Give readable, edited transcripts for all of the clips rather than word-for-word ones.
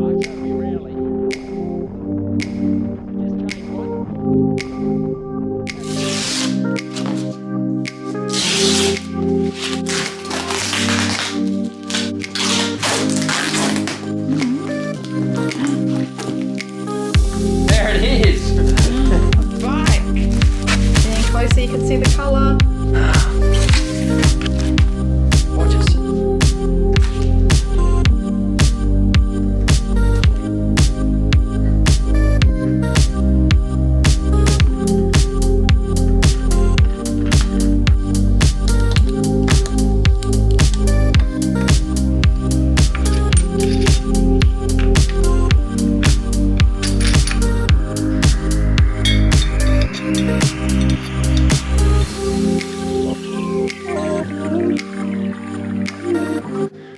So you can see the colour. Gorgeous.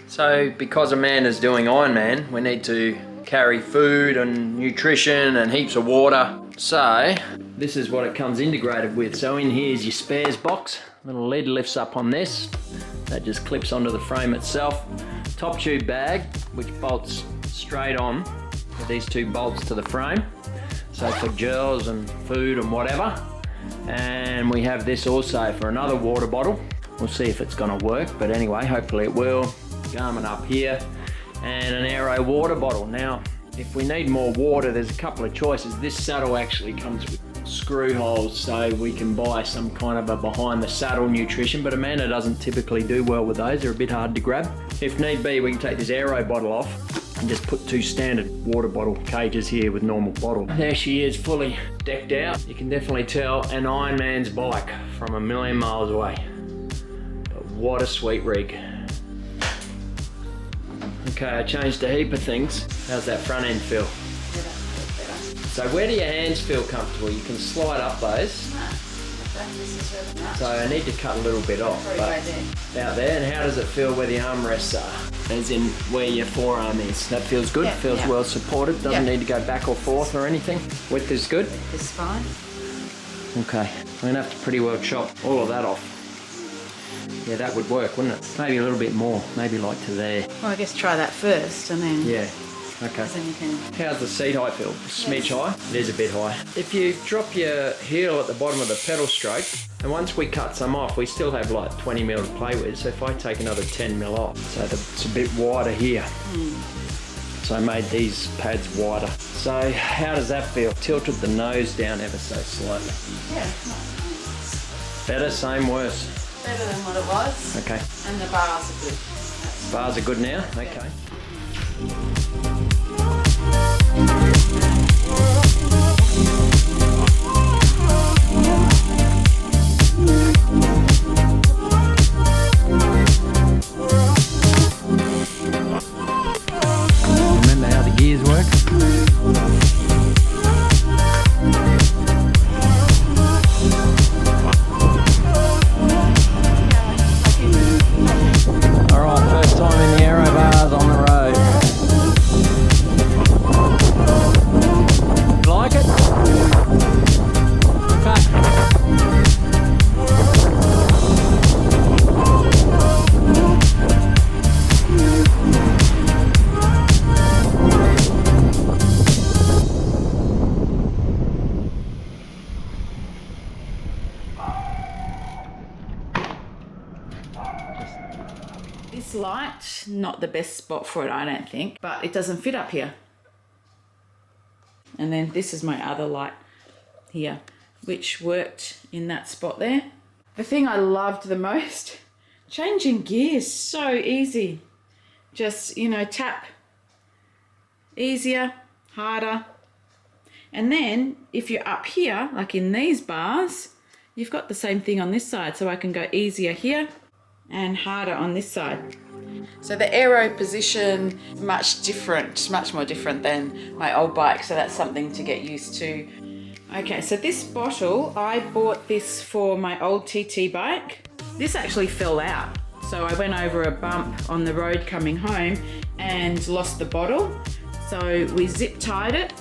So because Amanda's doing Ironman, we need to carry food and nutrition and heaps of water. So this is what it comes integrated with. So in here is your spares box. Little lid lifts up on this. That just clips onto the frame itself. Top tube bag, which bolts straight on with these two bolts to the frame. So for gels and food and whatever. And we have this also for another water bottle. We'll see if it's gonna work, but anyway, hopefully it will. Garmin up here, and an Aero water bottle. Now, if we need more water, there's a couple of choices. This saddle actually comes with screw holes, so we can buy some kind of a behind the saddle nutrition, but Amanda doesn't typically do well with those. They're a bit hard to grab. If need be, we can take this Aero bottle off and just put two standard water bottle cages here with normal bottle. There she is, fully decked out. You can definitely tell an Ironman's bike from a million miles away. But what a sweet rig. Okay, I changed a heap of things. How's that front end feel? So where do your hands feel comfortable? You can slide up those. So I need to cut a little bit off, but out there. And how does it feel where the armrests are? As in where your forearm is. That feels good? Yeah, feels well supported? Doesn't need to go back or forth or anything? Width is good? It's fine. Okay, I'm gonna have to pretty well chop all of that off. Yeah, that would work, wouldn't it? Maybe a little bit more, maybe like to there. Well, I guess try that first and then... Yeah, okay. Then you can... How's the seat height feel? Smidge high? It is a bit high. If you drop your heel at the bottom of the pedal stroke, and once we cut some off, we still have like 20 mil to play with, so if I take another 10 mil off, so it's a bit wider here. So I made these pads wider. So how does that feel? Tilted the nose down ever so slightly. Yeah, it's not nice. Better, same, worse? Better than what it was. Okay. And the bars are good. Bars are good now? Okay. Remember how the gears work? This light, not the best spot for it, I don't think, but it doesn't fit up here. And then this is my other light here, which worked in that spot there. The thing I loved the most, changing gears, so easy. Just, you know, tap, easier, harder. And then if you're up here, like in these bars, you've got the same thing on this side, so I can go easier here and harder on this side. So the aero position, much more different than my old bike, so that's something to get used to. Okay, so this bottle, I bought this for my old TT bike. This actually fell out. So I went over a bump on the road coming home and lost the bottle. So we zip tied it,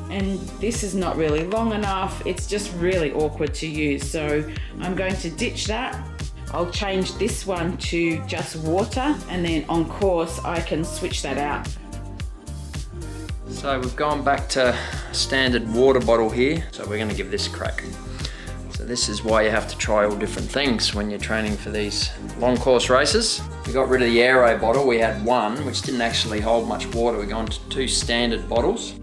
and this is not really long enough. It's just really awkward to use. So I'm going to ditch that. I'll change this one to just water, and then on course I can switch that out. So we've gone back to standard water bottle here. So we're gonna give this a crack. So this is why you have to try all different things when you're training for these long course races. We got rid of the aero bottle. We had one, which didn't actually hold much water. We're going to 2 standard bottles.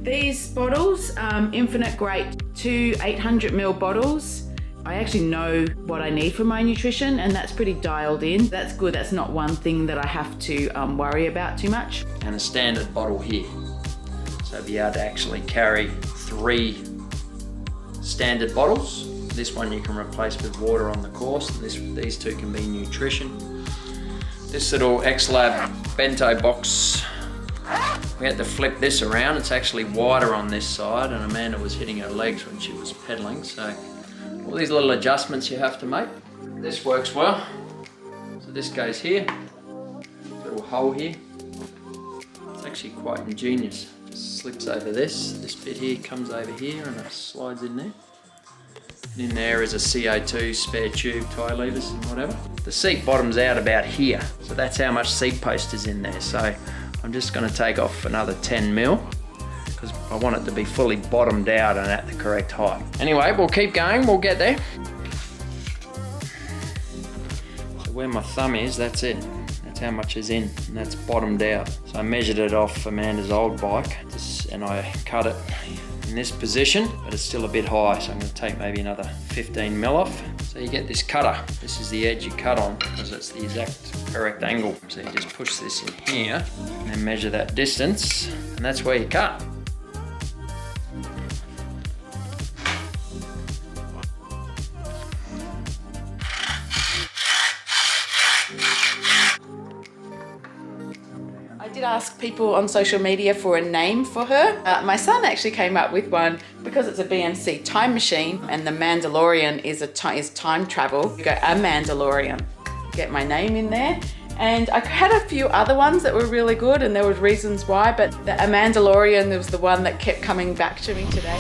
These bottles, infinite grade, 2 800ml bottles. I actually know what I need for my nutrition, and that's pretty dialed in. That's good. That's not one thing that I have to worry about too much. And a standard bottle here. So be able to actually carry 3 standard bottles. This one you can replace with water on the course. These 2 can be nutrition. This little X-Lab bento box, we had to flip this around. It's actually wider on this side, and Amanda was hitting her legs when she was pedaling. So all these little adjustments you have to make. This works well. So this goes here, little hole here. It's actually quite ingenious. Just slips over this bit here comes over here and it slides in there. And in there is a CO2 spare tube, tie levers and whatever. The seat bottoms out about here. So that's how much seat post is in there. So I'm just gonna take off another 10 mil because I want it to be fully bottomed out and at the correct height. Anyway, we'll keep going, we'll get there. So where my thumb is, that's it. That's how much is in, and that's bottomed out. So I measured it off Amanda's old bike, and I cut it in this position, but it's still a bit high, so I'm gonna take maybe another 15 mil off. So you get this cutter. This is the edge you cut on because it's the exact correct angle. So you just push this in here and then measure that distance, and that's where you cut. I did ask people on social media for a name for her. My son actually came up with one because it's a BMC Timemachine, and the Mandalorian is time travel. You go, a Mandalorian. Get my name in there. And I had a few other ones that were really good, and there were reasons why, but a Mandalorian was the one that kept coming back to me today.